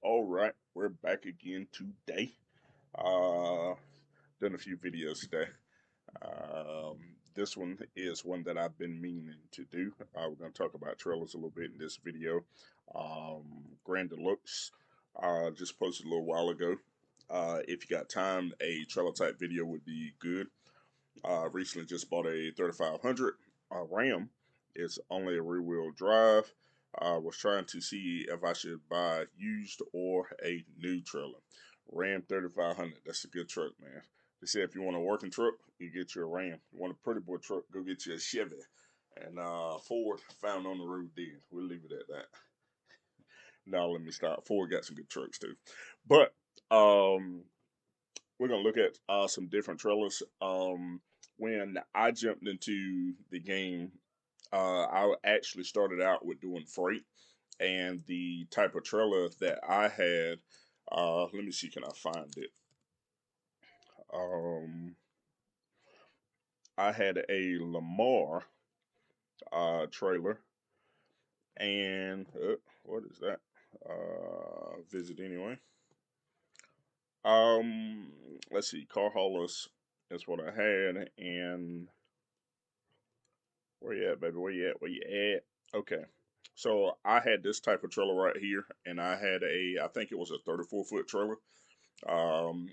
All right, we're back again today. Uh, done a few videos today. Um, this one is one that I've been meaning to do. We're going to talk about trailers a little bit in this video. Grand Deluxe just posted a little while ago. If you got time, a trailer type video would be good. Recently just bought a 3500 Ram. It's only a rear wheel drive. I was trying to see if I should buy used or a new trailer. Ram 3500. That's a good truck, man. They say if you want a working truck, you get your Ram. You want a pretty boy truck, go get you a Chevy. And Ford found on the road dead. We'll leave it at that. Now let me stop. Ford got some good trucks too. But we're gonna look at some different trailers. When I jumped into the game, I actually started out with doing freight, and the type of trailer that I had. Let me see, can I find it? Um, I had a Lamar trailer, and what is that? Visit anyway. Um, let's see, car haulers is what I had, and where you at, baby? Where you at? Where you at? Okay. So I had this type of trailer right here, and I think it was a 34-foot trailer. And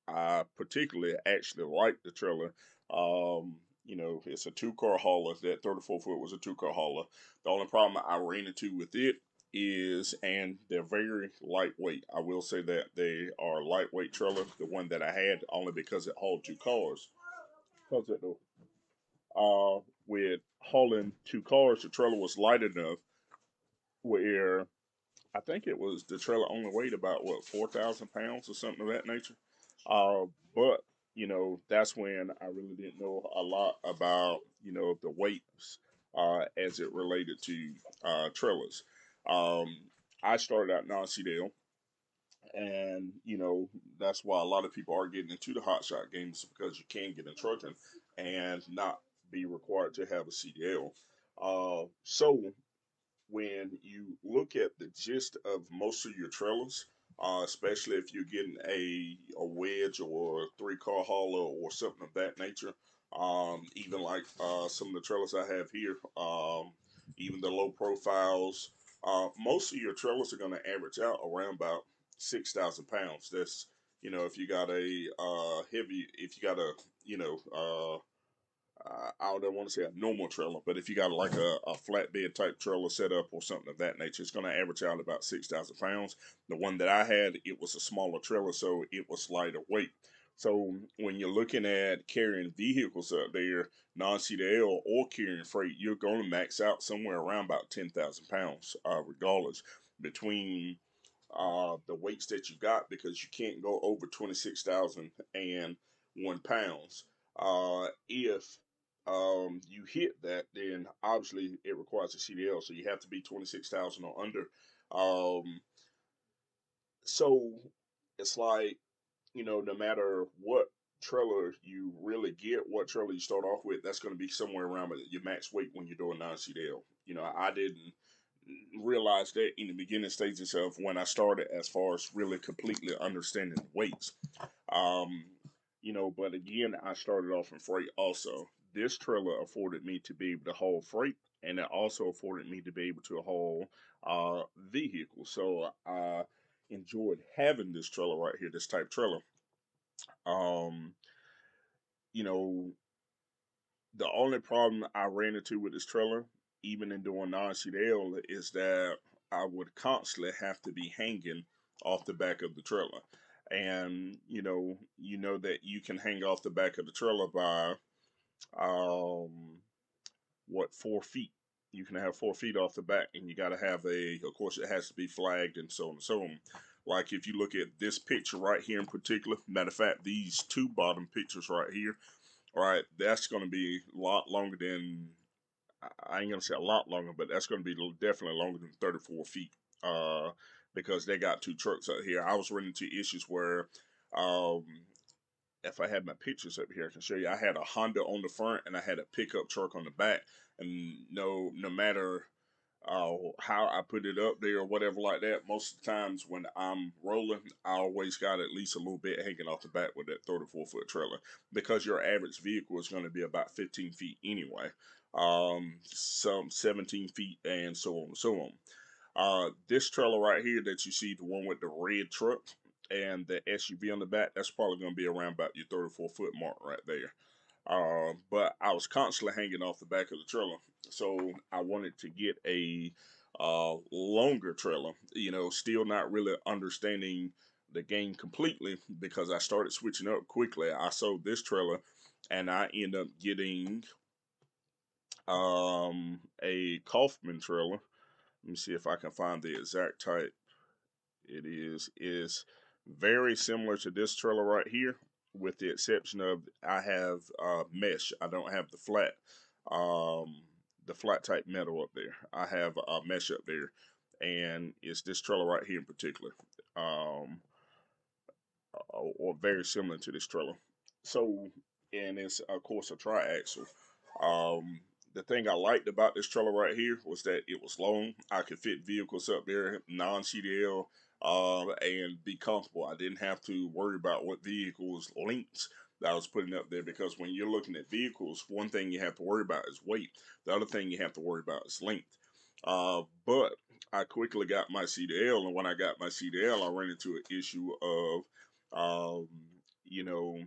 I particularly actually liked the trailer. It's a two-car hauler. That 34-foot was a two-car hauler. The only problem I ran into with it is, and they're very lightweight. I will say that they are lightweight trailer. The one that I had, only because it hauled two cars. Close that door. With hauling two cars, the trailer was light enough where I think it was the trailer only weighed about 4,000 pounds or something of that nature. But that's when I really didn't know a lot about the weights as it related to trailers. Um, I started out non-CDL, and that's why a lot of people are getting into the hot shot games because you can get in trucking and not be required to have a CDL. So when you look at the gist of most of your trailers, especially if you're getting a wedge or a three-car hauler or something of that nature, even like some of the trailers I have here, even the low profiles, most of your trailers are going to average out around about 6,000 pounds. That's if you got a heavy, if you got a I don't want to say a normal trailer, but if you got like a flatbed type trailer set up or something of that nature, it's going to average out about 6,000 pounds. The one that I had, it was a smaller trailer, so it was lighter weight. So when you're looking at carrying vehicles up there, non-CDL or carrying freight, you're going to max out somewhere around about 10,000 pounds, regardless, between the weights that you got, because you can't go over 26,001 pounds. If you hit that, then obviously it requires a CDL, so you have to be 26,000 or under. Um, so it's like, no matter what trailer you really get, what trailer you start off with, that's going to be somewhere around your max weight when you're doing non-CDL. I didn't realize that in the beginning stages of when I started, as far as really completely understanding the weights. Um, but again, I started off in freight also. This trailer afforded me to be able to haul freight, and it also afforded me to be able to haul vehicles. So I enjoyed having this trailer right here, this type trailer. Um, you know, the only problem I ran into with this trailer, even in doing non-CDL, is that I would constantly have to be hanging off the back of the trailer. And that you can hang off the back of the trailer by 4 feet. You can have 4 feet off the back, and you got to have of course, it has to be flagged and so on and so on. Like if you look at this picture right here in particular, matter of fact, these two bottom pictures right here, right, that's going to be a lot longer than, I ain't going to say a lot longer, but that's going to be definitely longer than 34 feet. Because they got two trucks out here. I was running into issues where, um, if I had my pictures up here, I can show you. I had a Honda on the front and I had a pickup truck on the back, and no matter how I put it up there or whatever like that. Most of the times when I'm rolling, I always got at least a little bit hanging off the back with that 34-foot trailer, because your average vehicle is going to be about 15 feet anyway, some 17 feet, and so on and so on. This trailer right here that you see, the one with the red truck and the SUV on the back, that's probably going to be around about your 34-foot mark right there. But I was constantly hanging off the back of the trailer, so I wanted to get a longer trailer. You know, still not really understanding the game completely, because I started switching up quickly. I sold this trailer, and I end up getting a Kaufman trailer. Let me see if I can find the exact type. It is very similar to this trailer right here, with the exception of I have mesh. I don't have um, the flat type metal up there. I have mesh up there, and it's this trailer right here in particular, or very similar to this trailer. So, and it's of course a triaxle. Um, the thing I liked about this trailer right here was that it was long. I could fit vehicles up there, non-CDL, and be comfortable. I didn't have to worry about what vehicles lengths that I was putting up there, because when you're looking at vehicles, one thing you have to worry about is weight. The other thing you have to worry about is length. But I quickly got my CDL, and when I got my CDL, I ran into an issue of, um, you know,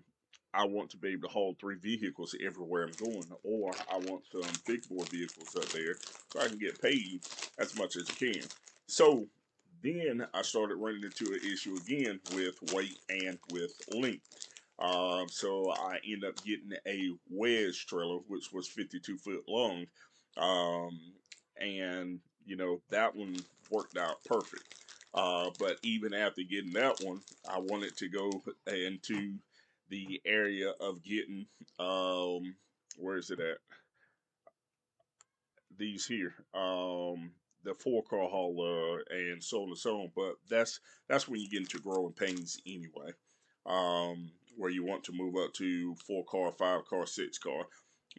I want to be able to haul 3 vehicles everywhere I'm going, or I want some big bore vehicles up there so I can get paid as much as I can. So then I started running into an issue again with weight and with length. So I ended up getting a wedge trailer, which was 52 foot long. Um, and, you know, that one worked out perfect. But even after getting that one, I wanted to go into the area of getting, where is it at? These here, the 4 car hauler, and so on and so on. But that's when you get into growing pains anyway. Where you want to move up to 4 car, 5 car, 6 car,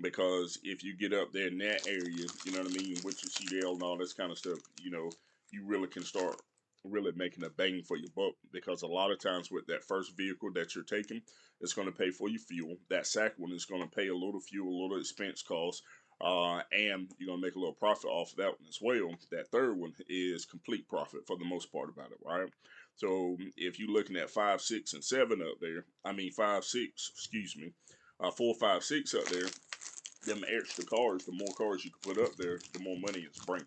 because if you get up there in that area, you know what I mean, with your CDL and all this kind of stuff, you know, you really can start really making a bang for your buck, because a lot of times with that first vehicle that you're taking, it's going to pay for your fuel. That second one is going to pay a little fuel, a little expense cost, and you're gonna make a little profit off of that one as well. That third one is complete profit for the most part about it, right? So if you're looking at 5, 6, and 7 up there, I mean 5, 6, excuse me, 4, 5, 6 up there, them extra cars, the more cars you can put up there, the more money it's bringing.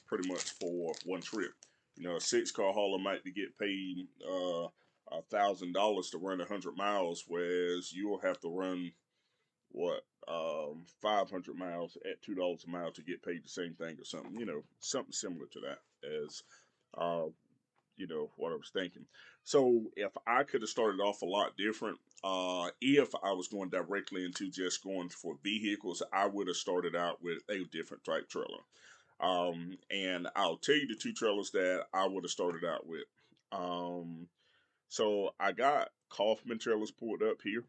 Pretty much for one trip. You know, a 6 car hauler might be get paid $1,000 to run 100 miles, whereas you'll have to run what 500 miles at $2 a mile to get paid the same thing, or something, you know, something similar to that, as uh you know what I was thinking. So if I could have started off a lot different, if I was going directly into just going for vehicles, I would have started out with a different type trailer. And I'll tell you the 2 trailers that I would have started out with. um so I got Kaufman trailers pulled up here.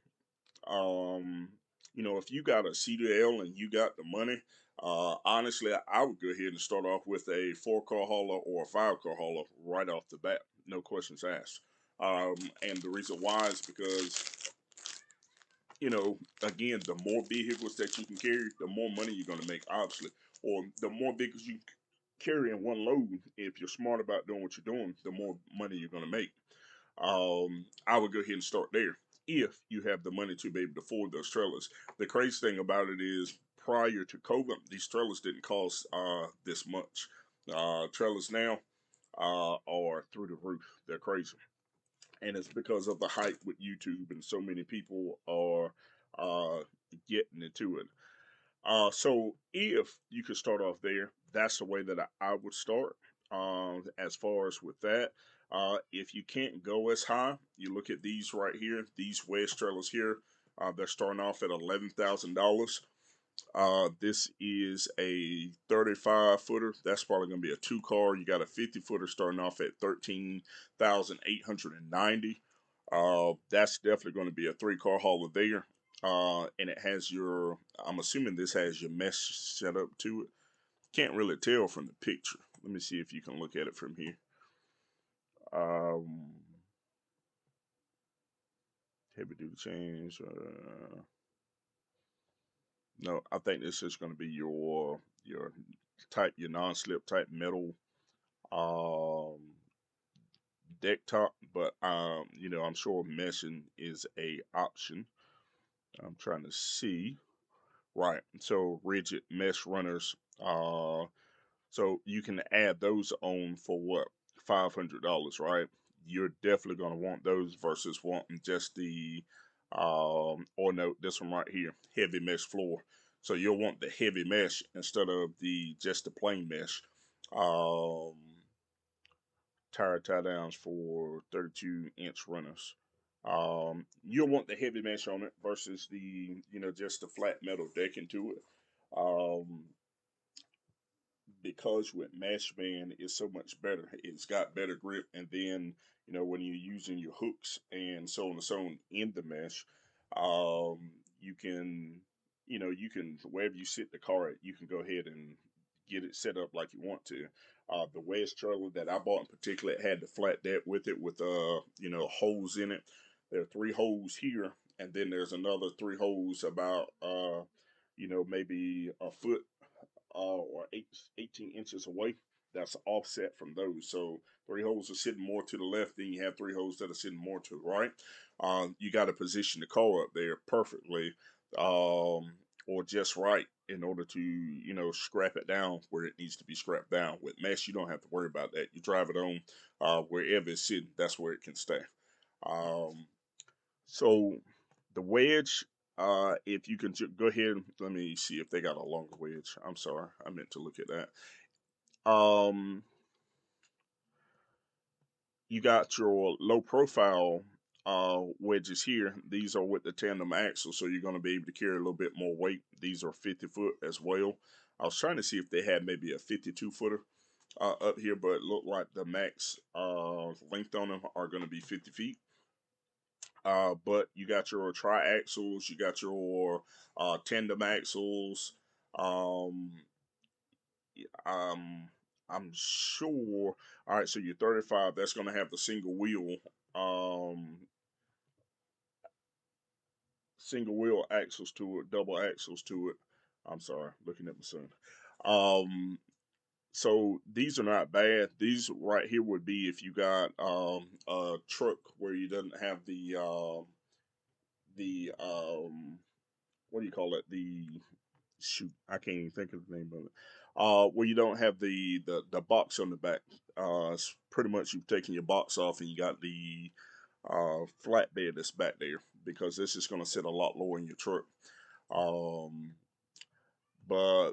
um, you know, if you got a CDL and you got the money, honestly, I would go ahead and start off with a 4 car hauler or a 5 car hauler right off the bat, no questions asked. And the reason why is because, you know, again, the more vehicles that you can carry, the more money you're going to make, obviously, or the more vehicles you carry in one load. If you're smart about doing what you're doing, the more money you're going to make. I would go ahead and start there if you have the money to be able to afford those trailers. The crazy thing about it is, prior to COVID, these trailers didn't cost this much. Trailers now are through the roof. They're crazy, and it's because of the hype with YouTube, and so many people are uh, getting into it. So if you could start off there, that's the way that I would start. As far as with that, if you can't go as high, you look at these right here, these wedge trailers here. They're starting off at $11,000. This is a 35 footer. That's probably going to be a 2 car. You got a 50 footer starting off at 13,890. That's definitely going to be a 3 car hauler there. And it has your, I'm assuming this has your mesh set up to it. can't really tell from the picture. Let me see if you can look at it from here. Um, Heavy duty change. No, I think this is going to be your type, your non-slip type metal um, deck top, but I'm sure meshing is a option. I'm trying to see. Right. So rigid mesh runners. So you can add those on for what, $500, right? You're definitely gonna want those versus wanting just the or no, this one right here, heavy mesh floor. So you'll want the heavy mesh instead of the just the plain mesh. Um, Tire tie downs for 32-inch runners. You'll want the heavy mesh on it versus the just the flat metal decking to it. Um, because with mesh band it's so much better. It's got better grip, and then when you're using your hooks and so on and so on in the mesh, um, you can you can wherever you sit the car at, you can go ahead and get it set up like you want to. The wedge trailer that I bought in particular, it had the flat deck with it with holes in it. There are three holes here, and then there's another three holes about maybe a foot or 18 inches away. That's offset from those. So three holes are sitting more to the left, then you have three holes that are sitting more to the right. You got to position the car up there perfectly, or just right in order to scrap it down where it needs to be scrapped down. With mesh, you don't have to worry about that. You drive it on wherever it's sitting, that's where it can stay. Um, so the wedge, if you can go ahead, let me see if they got a longer wedge. I'm sorry, I meant to look at that. Um, you got your low profile wedges here. These are with the tandem axle, so you're going to be able to carry a little bit more weight. These are 50-foot as well. I was trying to see if they had maybe a 52-footer up here, but it looked like the max length on them are going to be 50 feet. But you got your triaxles, you got your tandem axles. Um, um, I'm sure. All right, so your 35, that's going to have the um, single wheel axles to it, double axles to it. I'm sorry, looking at my son. Um, so these are not bad. These right here would be if you got a truck where you doesn't have the what do you call it? The shoot, I can't even think of the name of it. Where you don't have the box on the back. It's pretty much you've taken your box off and you got the flatbed that's back there, because this is going to sit a lot lower in your truck. Um, but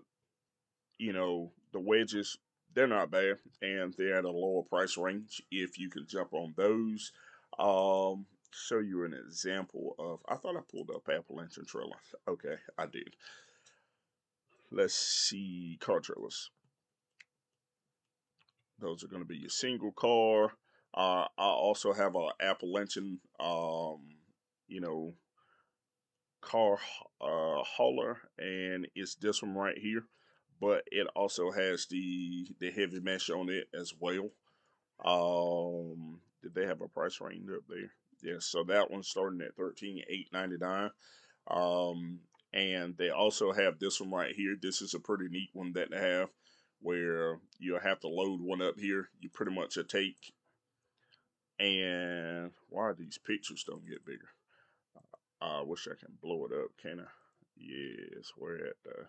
the wedges, they're not bad, and they're at a lower price range if you can jump on those. Show you an example of. I thought I pulled up Appalachian trailer. Okay, I did. Let's see, car trailers. Those are going to be your single car. I also have a Appalachian, you know, car hauler, and it's this one right here. But it also has the heavy mesh on it as well. Did they have a price range up there? Yeah, so that one's starting at 13,899. Um, and they also have this one right here. This is a pretty neat one that they have, where you'll have to load one up here. You pretty much take, and why these pictures don't get bigger? I wish I can blow it up. Can I? Yes, where at the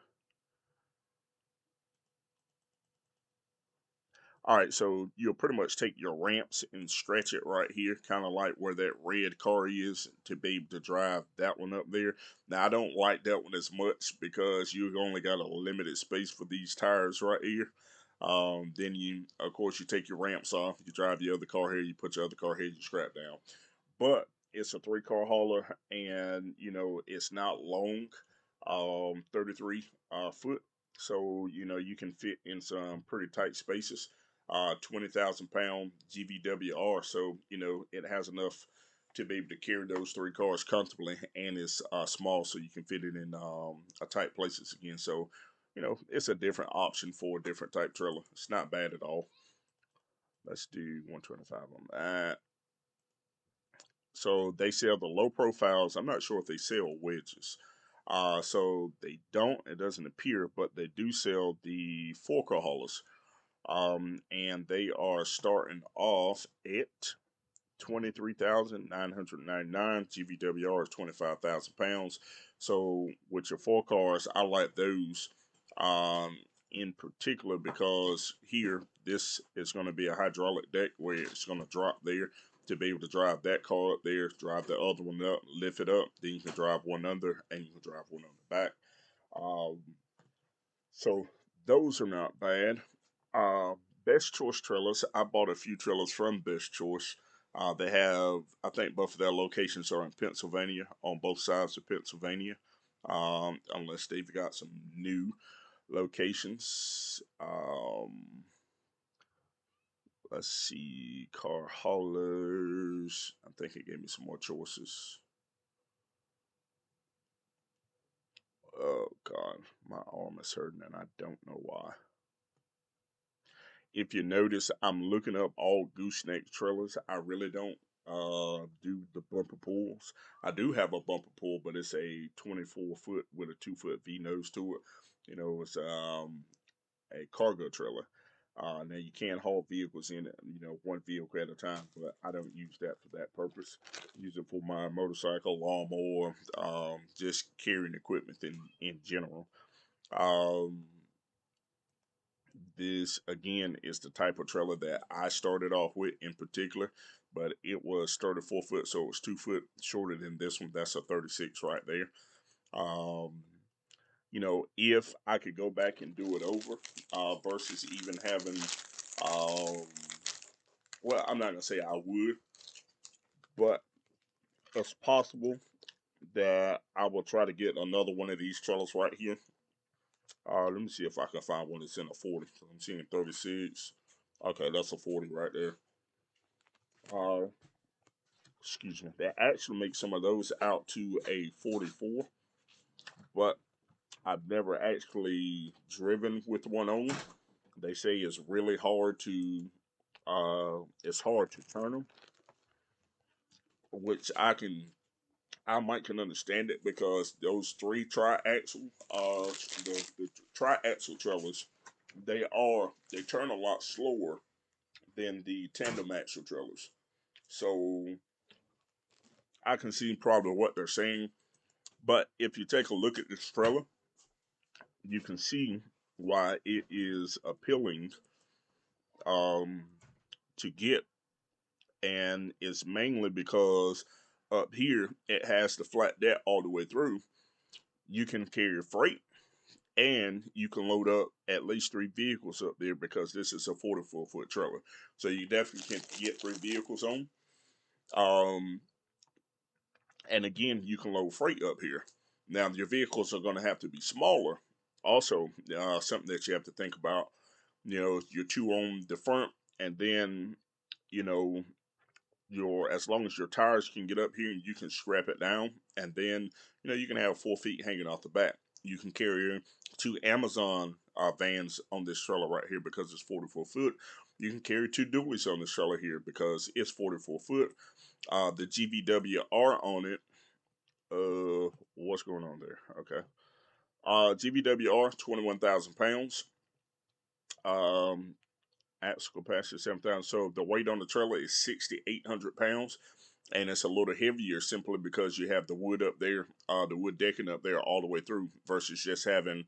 All right, so you'll pretty much take your ramps and stretch it right here, kind of like where that red car is, to be able to drive that one up there. Now, I don't like that one as much because you only got a limited space for these tires right here. Then of course, you take your ramps off, you drive your other car here, you put your other car here, you strap down. But it's a three-car hauler, and it's not long, 33 foot, so you can fit in some pretty tight spaces. 20,000 pound GVWR, so it has enough to be able to carry those three cars comfortably, and it's small, so you can fit it in a tight places again. So it's a different option for a different type trailer. It's not bad at all. Let's do 125 on that. So they sell the low profiles. I'm not sure if they sell wedges. So they don't. It doesn't appear, but they do sell the four-car haulers. And they are starting off at 23,999. GVWR is 25,000 pounds. So with your four cars, I like those in particular because here this is going to be a hydraulic deck where it's going to drop there to be able to drive that car up there, drive the other one up, lift it up, then you can drive one under, and you can drive one on the back. Um, so those are not bad. Uh, Best Choice trailers. I bought a few trailers from Best Choice. They have, I think, both of their locations are in Pennsylvania, on both sides of Pennsylvania, unless they've got some new locations. Let's see, car haulers. I think it gave me some more choices. Oh God, my arm is hurting and I don't know why. If you notice, I'm looking up all gooseneck trailers. I really don't do the bumper pulls. I do have a bumper pull, but it's a 24-foot with a 2-foot V nose to it. It's a cargo trailer. Now you can haul vehicles in it, one vehicle at a time, but I don't use that for that purpose. I use it for my motorcycle, lawnmower, just carrying equipment in general. Um, this again is the type of trailer that I started off with in particular, but it was 34 foot, so it was 2 foot shorter than this one. That's a 36 right there. Um, if I could go back and do it over, versus even having, um, well, I'm not gonna say I would, but it's possible that I will try to get another one of these trailers right here. Let me see if I can find one that's in a 40. I'm seeing 36. Okay, that's a 40 right there. Uh, Excuse me. They actually make some of those out to a 44, but I've never actually driven with one on. They say it's really hard to, it's hard to turn them, which I might can understand it because those three tri-axle, the tri-axle trailers, they turn a lot slower than the tandem axle trailers. So I can see probably what they're saying. But if you take a look at this trailer, you can see why it is appealing um, to get, and it's mainly because up here it has the flat deck all the way through. You can carry freight, and you can load up at least 3 vehicles up there because this is a 44-foot trailer. So you definitely can get 3 vehicles on. Um, And again, you can load freight up here. Now, your vehicles are going to have to be smaller. Also, something that you have to think about, your two on the front, and then, you know, as long as your tires can get up here, you can strap it down, and then, you can have 4 feet hanging off the back. You can carry 2 Amazon vans on this trailer right here because it's 44 foot. You can carry 2 dualies on this trailer here because it's 44 foot. The GVWR on it, what's going on there? Okay. GVWR, 21,000 pounds. Um, Axle capacity 7,000. So the weight on the trailer is 6,800 pounds, and it's a little heavier simply because you have the wood up there, the wood decking up there all the way through, versus just having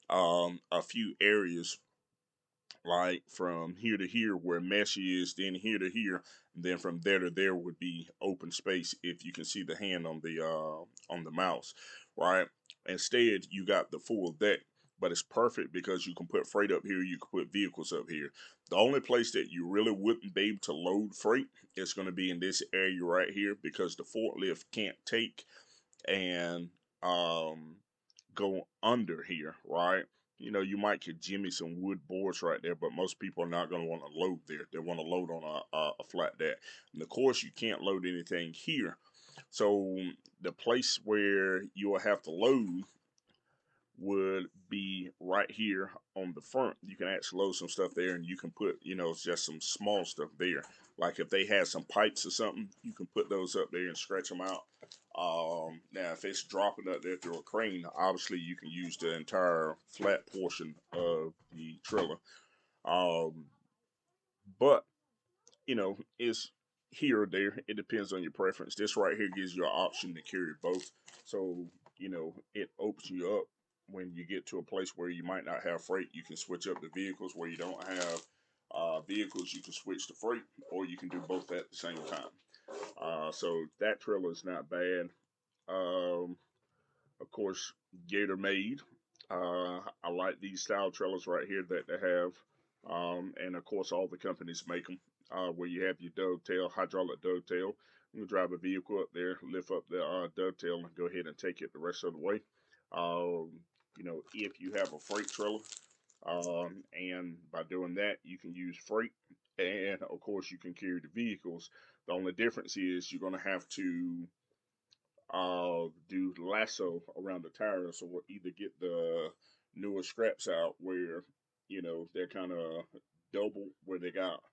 a few areas like from here to here where mesh is, then here to here, and then from there to there would be open space if you can see the hand on the mouse, right? Instead, you got the full deck, but it's perfect because you can put freight up here, you can put vehicles up here. The only place that you really wouldn't be able to load freight is going to be in this area right here because the forklift can't take and go under here, right? You might could jimmy some wood boards right there, but most people are not going to want to load there. They want to load on a flat deck. And of course, you can't load anything here. So the place where you will have to load would be right here on the front. You can actually load some stuff there, and you can put, just some small stuff there. Like if they had some pipes or something, you can put those up there and stretch them out. Now, if it's dropping up there through a crane, obviously you can use the entire flat portion of the trailer. Um, but it's here or there. It depends on your preference. This right here gives you an option to carry both. So, it opens you up when you get to a place where you might not have freight. You can switch up the vehicles. Where you don't have vehicles, you can switch to freight, or you can do both at the same time. So that trailer is not bad. Um, of course, Gator made. I like these style trailers right here that they have. And of course, all the companies make them. Where you have your dovetail, hydraulic dovetail. You drive a vehicle up there, lift up the dovetail, and go ahead and take it the rest of the way. Um, if you have a freight trailer, and by doing that, you can use freight, and of course, you can carry the vehicles. The only difference is you're going to have to do lasso around the tires, or either get the newer scraps out where they're kind of double, where they got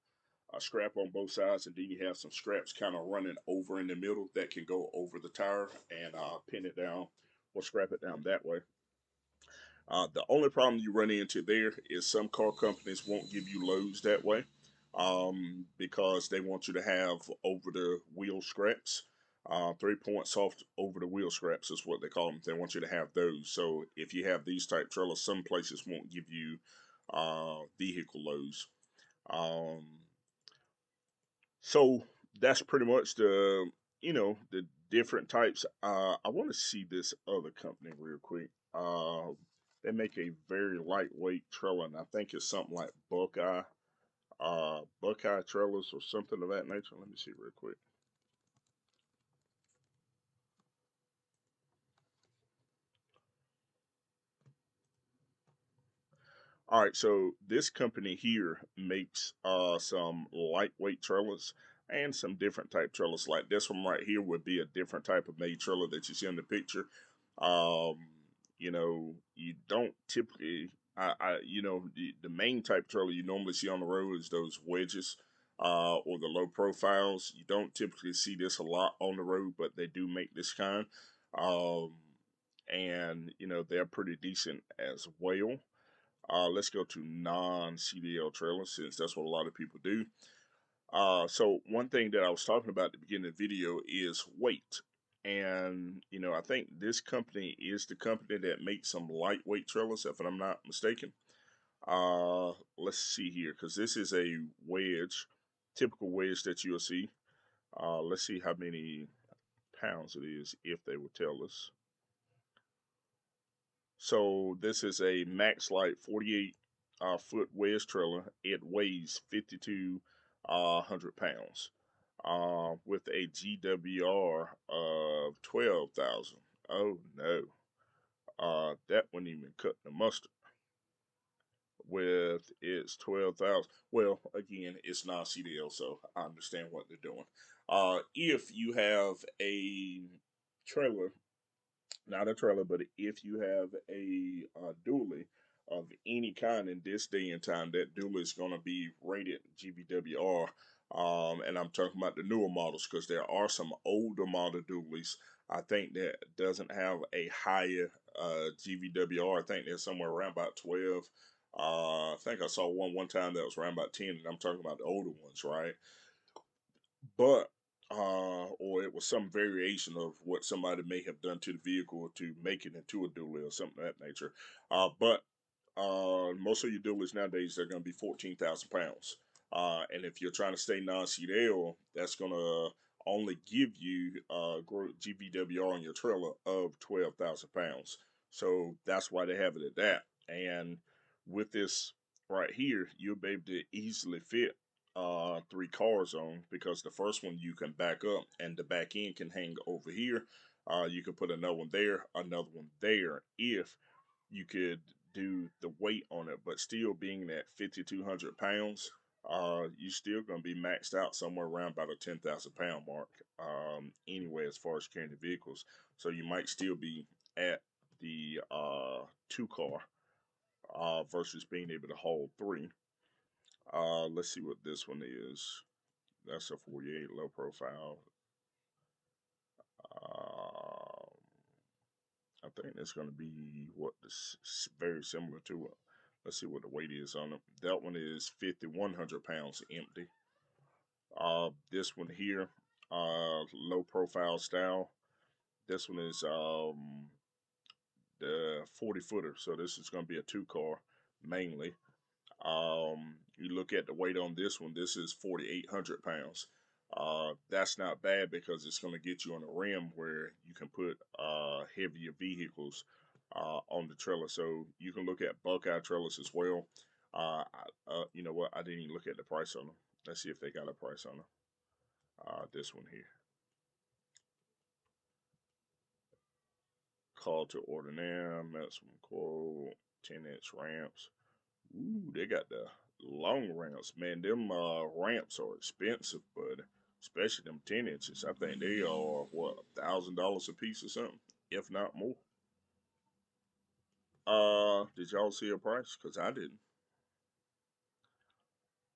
a scrap on both sides, and then you have some scraps kind of running over in the middle that can go over the tire and pin it down or scrap it down that way. The only problem you run into there is some car companies won't give you loads that way, because they want you to have over the wheel scraps. 3 point soft over the wheel scraps is what they call them. They want you to have those. So if you have these type trailers, some places won't give you vehicle loads. Um, so that's pretty much the different types. I want to see this other company real quick. They make a very lightweight trailer, and I think it's something like Buckeye trailers or something of that nature. Let me see real quick. All right, so this company here makes some lightweight trailers and some different type trailers. Like this one right here would be a different type of made trailer that you see in the picture. Um, you don't typically, the main type trailer you normally see on the road is those wedges, or the low profiles. You don't typically see this a lot on the road, but they do make this kind. Um, and they're pretty decent as well. Let's go to non-CDL trailers, since that's what a lot of people do. So one thing that I was talking about at the beginning of the video is weight. And, I think this company is the company that makes some lightweight trailers, if I'm not mistaken. Let's see here, because this is a wedge, typical wedge that you'll see. Let's see how many pounds it is, if they would tell us. So this is a Max Light 48 foot wedge trailer. It weighs 5,200 pounds, with a GWR of 12,000. Oh no, that wouldn't even cut the mustard with its 12,000. Well, again, it's not CDL, so I understand what they're doing. If you have a trailer, not a trailer, but if you have a dually of any kind in this day and time, that dually is going to be rated GVWR. And I'm talking about the newer models, because there are some older model dualies, I think, that doesn't have a higher GVWR. I think they're somewhere around about 12. I think I saw one time that was around about 10, and I'm talking about the older ones, right? But or it was some variation of what somebody may have done to the vehicle to make it into a dually or something of that nature. But most of your dualies nowadays, they're going to be 14,000 pounds. And if you're trying to stay non-CDL, that's going to only give you GVWR on your trailer of 12,000 pounds. So that's why they have it at that. And with this right here, you'll be able to easily fit 3 cars on, because the first one you can back up and the back end can hang over here. You can put another one there, another one there, if you could do the weight on it. But still, being at 5,200 pounds, you're still going to be maxed out somewhere around about a 10,000 pound mark, anyway, as far as carrying the vehicles. So you might still be at the two car versus being able to haul three. Let's see what this one is. That's a 48 low profile. Um, I think that's going to be what this very similar to it. Let's see what the weight is on it. That one is 5,100 pounds empty. This one here, low profile style. This one is the 40 footer. So this is going to be a two car mainly. You look at the weight on this one. This is 4,800 pounds. That's not bad because it's going to get you on a rim where you can put heavier vehicles on the trailer. So you can look at Buckeye trailers as well. You know what? I didn't even look at the price on them. Let's see if they got a price on them. This one here. Call to order now. Maximum quote. 10-inch ramps. Ooh, they got the long ramps, man. Them ramps are expensive, but especially them 10 inches. I think they are what $1,000 a piece or something, if not more. Did y'all see a price? Cause I didn't.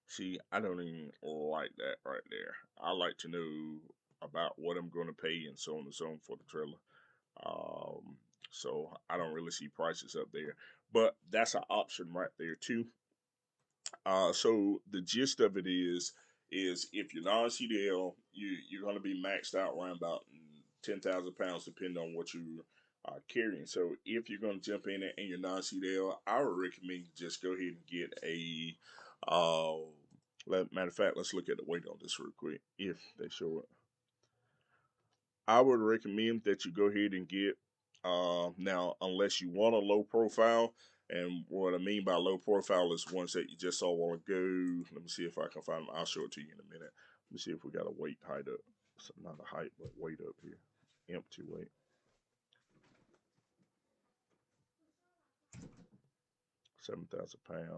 See, I don't even like that right there. I like to know about what I'm going to pay and so on and so on for the trailer. Um, so I don't really see prices up there, but that's an option right there too. So the gist of it is if you're non-CDL, you're going to be maxed out around about 10,000 pounds, depending on what you are carrying. So if you're going to jump in and you're non-CDL, I would recommend you just go ahead and get a. Matter of fact, let's look at the weight on this real quick if they show it. I would recommend that you go ahead and get now, unless you want a low profile. And what I mean by low profile is ones that you just saw a while ago. Let me see if I can find them. I'll show it to you in a minute. Let me see if we got a weight height up. So not a height, but weight up here. Empty weight. 7,000 pounds.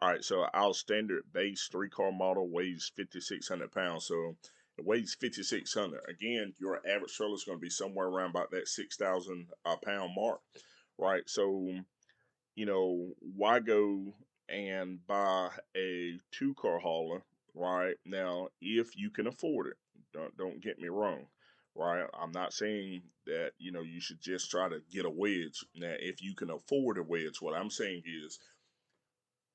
All right, so our standard base three car model weighs 5,600 pounds. So it weighs 5,600. Again, your average trailer is going to be somewhere around about that 6,000 pound mark, right? So, you know, why go and buy a two car hauler, right? Now, if you can afford it, don't get me wrong, right? I'm not saying that, you know, you should just try to get a wedge. Now, if you can afford a wedge, what I'm saying is,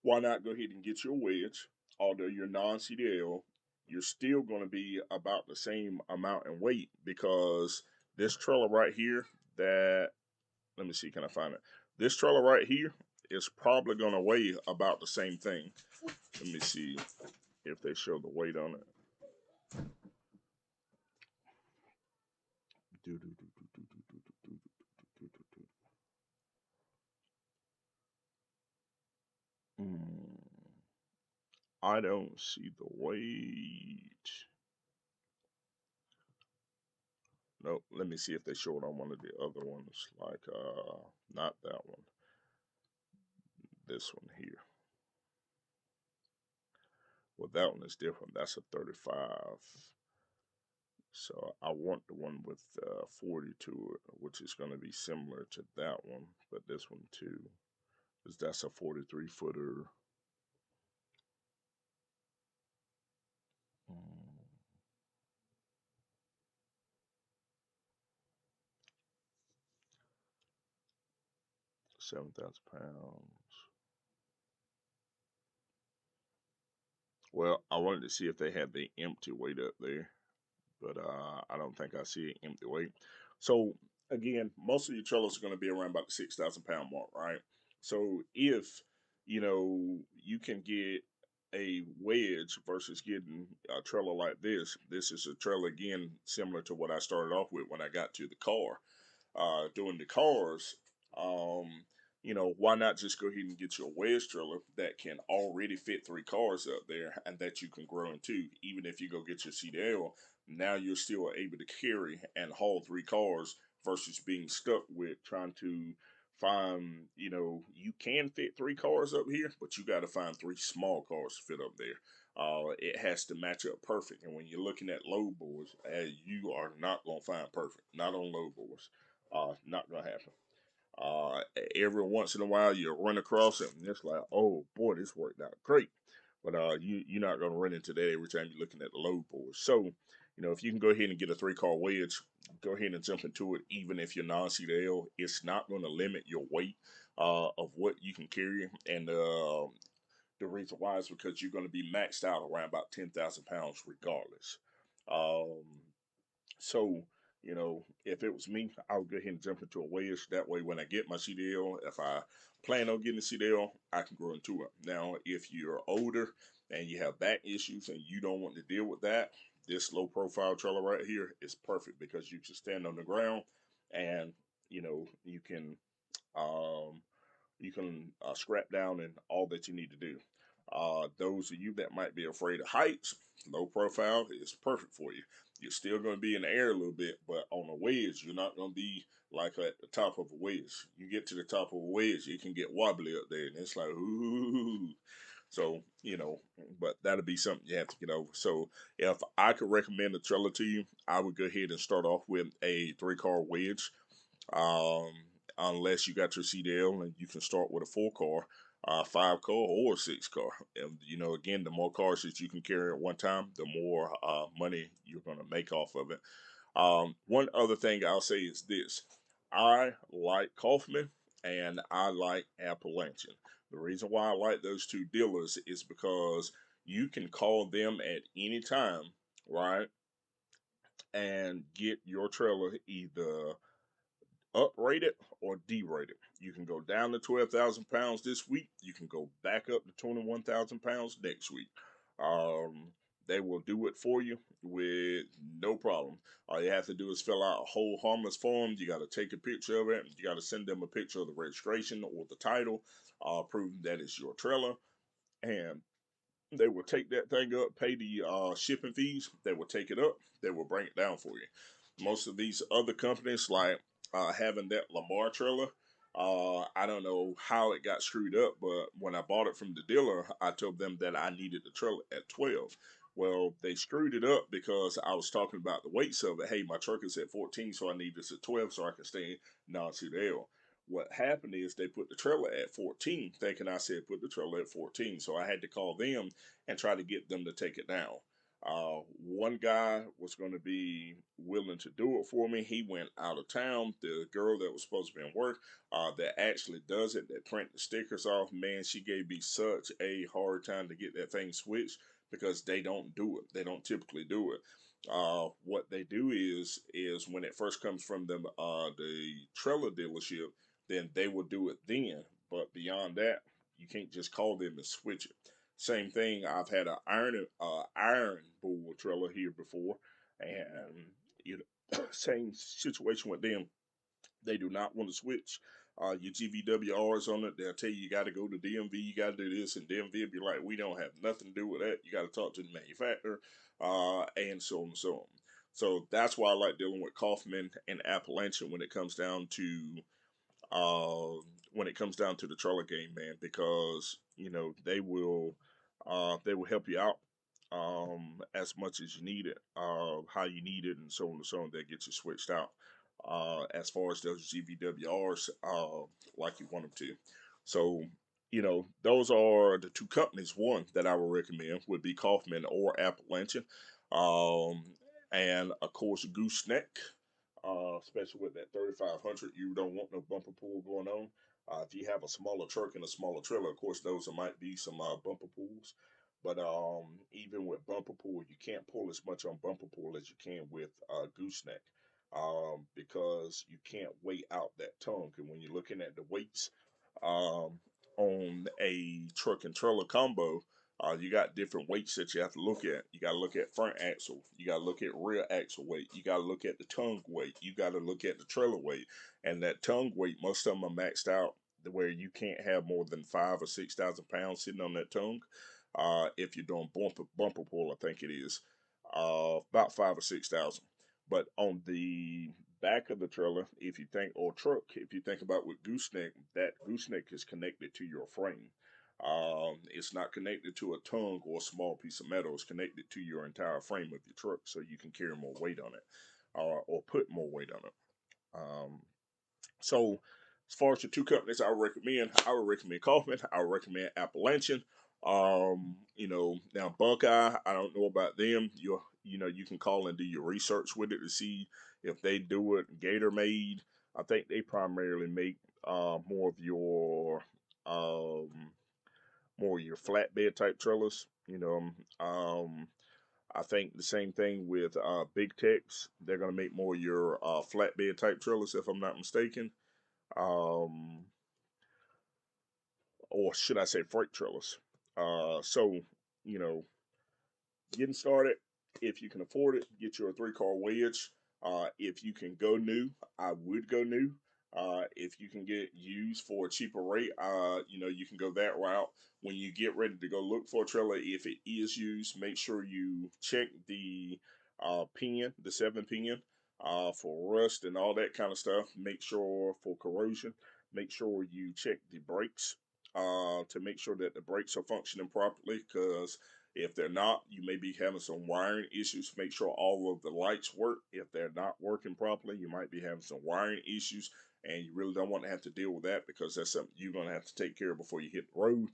why not go ahead and get your wedge? Although you're non-CDL, you're still going to be about the same amount in weight because this trailer right here, that, let me see, can I find it? This trailer right here is probably going to weigh about the same thing. Let me see if they show the weight on it. I don't see the weight. No, let me see if they show it on one of the other ones. Like, not that one. This one here. Well, that one is different. That's a 35. So I want the one with 40 to it, which is going to be similar to that one, but this one too, because that's a 43 footer. 7,000 pounds. Well, I wanted to see if they had the empty weight up there, but I don't think I see an empty weight. So again, most of your trailers are going to be around about the 6,000 pound mark, right? So if you know you can get a wedge versus getting a trailer like this is a trailer again similar to what I started off with when I got to the car. Doing the cars, um, you know, why not just go ahead and get you a wedge trailer that can already fit three cars up there and that you can grow into? Even if you go get your CDL, now you're still able to carry and haul three cars versus being stuck with trying to find, you know, you can fit three cars up here, but you got to find three small cars to fit up there. It has to match up perfect. And when you're looking at load boards, you are not gonna find perfect. Not on load boards. Not gonna happen. Uh, every once in a while you run across it and it's like, oh boy, this worked out great. But you're not going to run into that every time you're looking at the load board. So, if you can go ahead and get a 3 car wedge, go ahead and jump into it. Even if you're non-CDL, it's not going to limit your weight of what you can carry. And the reason why is because you're going to be maxed out around about 10,000 pounds regardless. Um, so, if it was me, I would go ahead and jump into a wedge. That way, when I get my CDL, if I plan on getting a CDL, I can grow into it. Now, if you're older and you have back issues and you don't want to deal with that, this low profile trailer right here is perfect because you can stand on the ground and, you can um, scrap down and all that you need to do. Those of you that might be afraid of heights, low profile is perfect for you. You're still going to be in the air a little bit, but on a wedge, you're not going to be like at the top of a wedge. You get to the top of a wedge, it can get wobbly up there, and it's like, ooh. So, but that'll be something you have to get over. So, if I could recommend a trailer to you, I would go ahead and start off with a 3 car wedge, um, unless you got your CDL and you can start with a 4 car, 5 car, or 6 car. And again, the more cars that you can carry at one time, the more money you're going to make off of it. One other thing I'll say is this: I like Kaufman and I like Appalachian. The reason why I like those two dealers is because you can call them at any time, right, and get your trailer either uprated or derated. You can go down to 12,000 pounds this week. You can go back up to 21,000 pounds next week. Um, they will do it for you with no problem. All you have to do is fill out a whole harmless form. You got to take a picture of it. You got to send them a picture of the registration or the title, proving that it's your trailer. And they will take that thing up, pay the shipping fees. They will take it up. They will bring it down for you. Most of these other companies, like having that Lamar trailer, I don't know how it got screwed up, but when I bought it from the dealer, I told them that I needed the trailer at 12. Well, they screwed it up because I was talking about the weights of it. Hey, my truck is at 14, so I need this at 12 so I can stay non-CDL. What happened is they put the trailer at 14, thinking I said put the trailer at 14. So I had to call them and try to get them to take it down. One guy was going to be willing to do it for me. He went out of town. The girl that was supposed to be in work, that actually does it, that print the stickers off, man, she gave me such a hard time to get that thing switched because they don't do it. They don't typically do it. What they do is when it first comes from the trailer dealership, then they will do it then. But beyond that, you can't just call them and switch it. Same thing. I've had an iron bull trailer here before, and same situation with them. They do not want to switch. Your GVWRs on it, they'll tell you got to go to DMV, you got to do this, and DMV will be like, we don't have nothing to do with that. You got to talk to the manufacturer, and so on and so on. So that's why I like dealing with Kaufman and Appalachian uh, when it comes down to the trailer game, man, because they will help you out as much as you need it, how you need it, and so on and so on. That gets you switched out as far as those GVWRs, like you want them to. So those are the two companies. One that I would recommend would be Kaufman or Appalachian, um, and of course Gooseneck, especially with that 3500. You don't want no bumper pull going on. If you have a smaller truck and a smaller trailer, of course, those might be some bumper pulls. But even with bumper pull, you can't pull as much on bumper pull as you can with gooseneck, because you can't weigh out that tongue. And when you're looking at the weights um, on a truck and trailer combo, you got different weights that you have to look at. You got to look at front axle. You got to look at rear axle weight. You got to look at the tongue weight. You got to look at the trailer weight. And that tongue weight, most of them are maxed out where you can't have more than 5 or 6,000 pounds sitting on that tongue. If you're doing bumper pull, I think it is about 5 or 6,000. But on the back of the trailer, if you think, or truck, if you think about with gooseneck, that gooseneck is connected to your frame. It's not connected to a tongue or a small piece of metal. It's connected to your entire frame of your truck, so you can carry more weight on it, or put more weight on it. Um, so, as far as the two companies I would recommend Kaufman. I would recommend Appalachian. Now Buckeye, I don't know about them. You can call and do your research with it to see if they do it. Gator made. I think they primarily make more of your um, more of your flatbed type trailers. I think the same thing with Big Tex. They're going to make more of your flatbed type trailers, if I'm not mistaken. Um, or should I say freight trailers. So, you know, getting started, if you can afford it, get you a three-car wedge. If you can go new, I would go new. If you can get used for a cheaper rate, you can go that route. When you get ready to go look for a trailer, if it is used, make sure you check the pin, the 7 pin, for rust and all that kind of stuff. Make sure for corrosion. Make sure you check the brakes to make sure that the brakes are functioning properly, because if they're not, you may be having some wiring issues. Make sure all of the lights work. If they're not working properly, you might be having some wiring issues, and you really don't want to have to deal with that, because that's something you're going to have to take care of before you hit the road.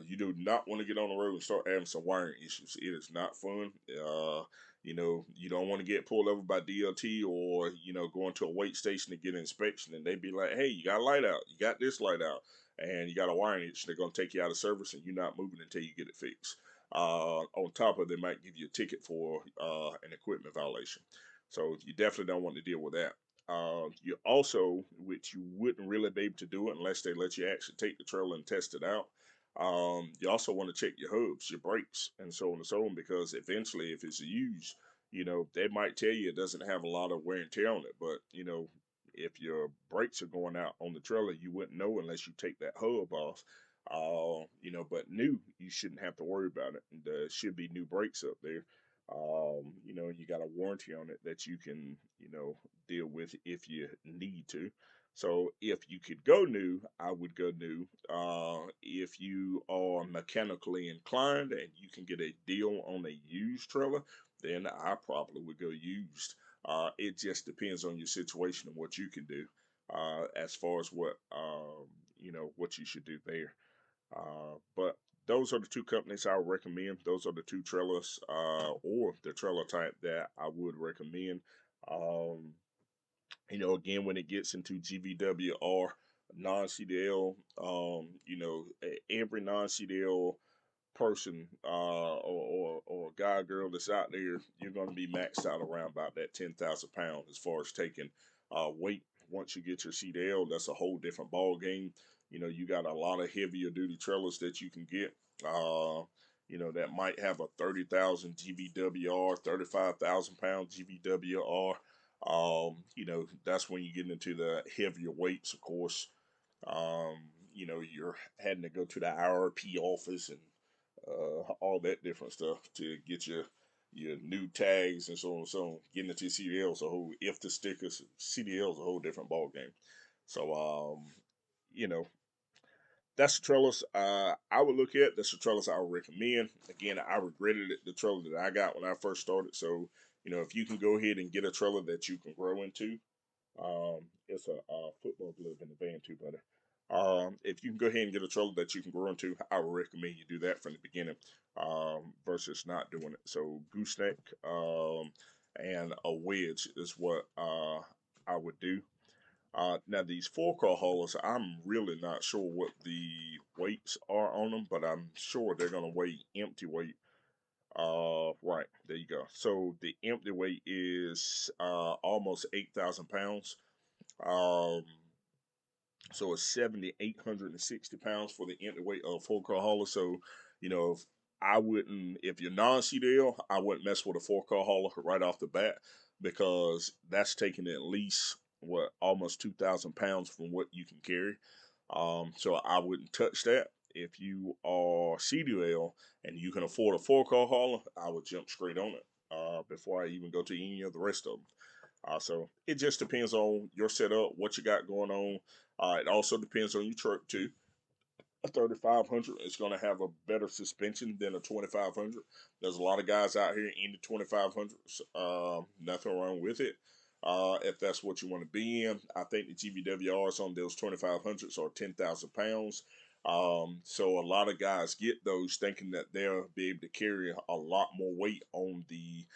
You do not want to get on the road and start having some wiring issues. It is not fun. You don't want to get pulled over by DLT, or, going to a weight station to get an inspection, and they be like, hey, you got a light out. You got this light out. And you got a wiring issue. They're going to take you out of service, and you're not moving until you get it fixed. On top of it, they might give you a ticket for an equipment violation. So you definitely don't want to deal with that. You also, which you wouldn't really be able to do it unless they let you actually take the trailer and test it out. You also want to check your hubs, your brakes, and so on and so on, because eventually, if it's used, they might tell you it doesn't have a lot of wear and tear on it, but if your brakes are going out on the trailer, you wouldn't know unless you take that hub off. But new, you shouldn't have to worry about it. There should be new brakes up there. You got a warranty on it that you can, deal with if you need to. So if you could go new, I would go new. If you are mechanically inclined and you can get a deal on a used trailer, then I probably would go used. It just depends on your situation and what you can do, as far as what you should do there. But those are the two companies I would recommend. Those are the two trailers, or the trailer type that I would recommend. Um, again, when it gets into GVW or non-CDL, every non-CDL person, or guy or girl that's out there, you're going to be maxed out around about that 10,000 pounds as far as taking weight. Once you get your CDL, that's a whole different ball game. You got a lot of heavier duty trailers that you can get. That might have a 30,000 GVWR, 35,000 pound GVWR. That's when you get into the heavier weights, of course. You're having to go to the IRP office and all that different stuff to get your new tags and so on and so on. Getting into CDL is a whole, if the stickers, CDL is a whole different ball game. So you know, that's the trailers I would look at. That's the trailers I would recommend. Again, I regretted the trailer that I got when I first started. So if you can go ahead and get a trailer that you can grow into, it's a football glove in the van too, buddy. If you can go ahead and get a trailer that you can grow into, I would recommend you do that from the beginning, versus not doing it. So gooseneck, and a wedge is what I would do. Now these 4-car haulers, I'm really not sure what the weights are on them, but I'm sure they're gonna weigh empty weight. Right, there you go. So the empty weight is almost 8,000 pounds. Um, so it's 7,860 pounds for the empty weight of 4-car hauler. So, if if you're non-CDL, I wouldn't mess with a 4-car hauler right off the bat, because that's taking at least almost 2,000 pounds from what you can carry. So I wouldn't touch that. If you are CDL and you can afford a 4-car hauler, I would jump straight on it, before I even go to any of the rest of them. So it just depends on your setup, what you got going on. It also depends on your truck too. a 3500 is going to have a better suspension than a 2500. There's a lot of guys out here in the 2500s. Nothing wrong with it. If that's what you want to be in, I think the GVWRs on those 2500s are 10,000 pounds. So a lot of guys get those thinking that they'll be able to carry a lot more weight on the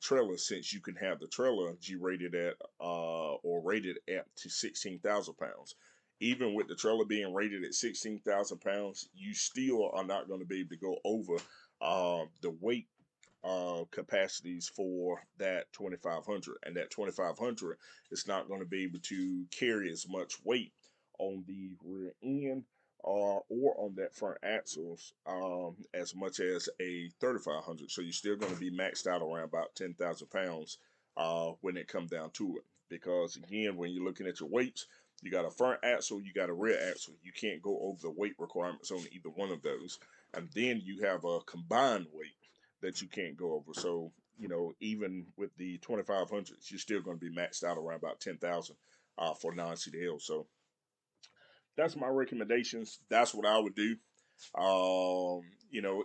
trailer, since you can have the trailer G rated at or rated at to 16,000 pounds. Even with the trailer being rated at 16,000 pounds, you still are not going to be able to go over the weight capacities for that 2500, and that 2500 is not going to be able to carry as much weight on the rear end or on that front axles as much as a 3500. So you're still going to be maxed out around about 10,000 pounds when it comes down to it. Because again, when you're looking at your weights, you got a front axle, you got a rear axle. You can't go over the weight requirements on either one of those. And then you have a combined weight that you can't go over. So, even with the 2500s, you're still going to be maxed out around about 10,000 for non-CDL. So that's my recommendations. That's what I would do.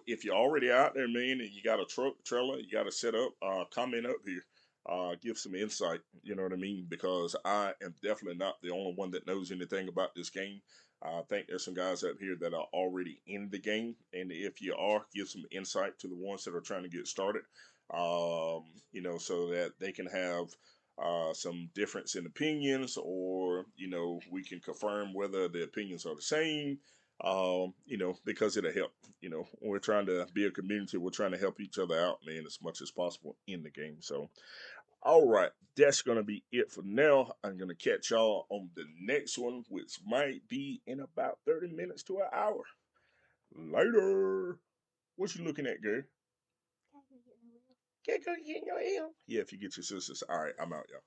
If you're already out there, man, and you got a truck trailer, you got to set up, comment up here, give some insight. You know what I mean? Because I am definitely not the only one that knows anything about this game. I think there's some guys up here that are already in the game, and if you are, give some insight to the ones that are trying to get started. So that they can have some difference in opinions, or we can confirm whether the opinions are the same. Because it'll help. We're trying to be a community. We're trying to help each other out, man, as much as possible in the game. So, all right, that's gonna be it for now. I'm gonna catch y'all on the next one, which might be in about 30 minutes to an hour. Later. What you looking at, girl? Can't go get in your ear. Yeah, if you get your sisters. All right, I'm out, y'all.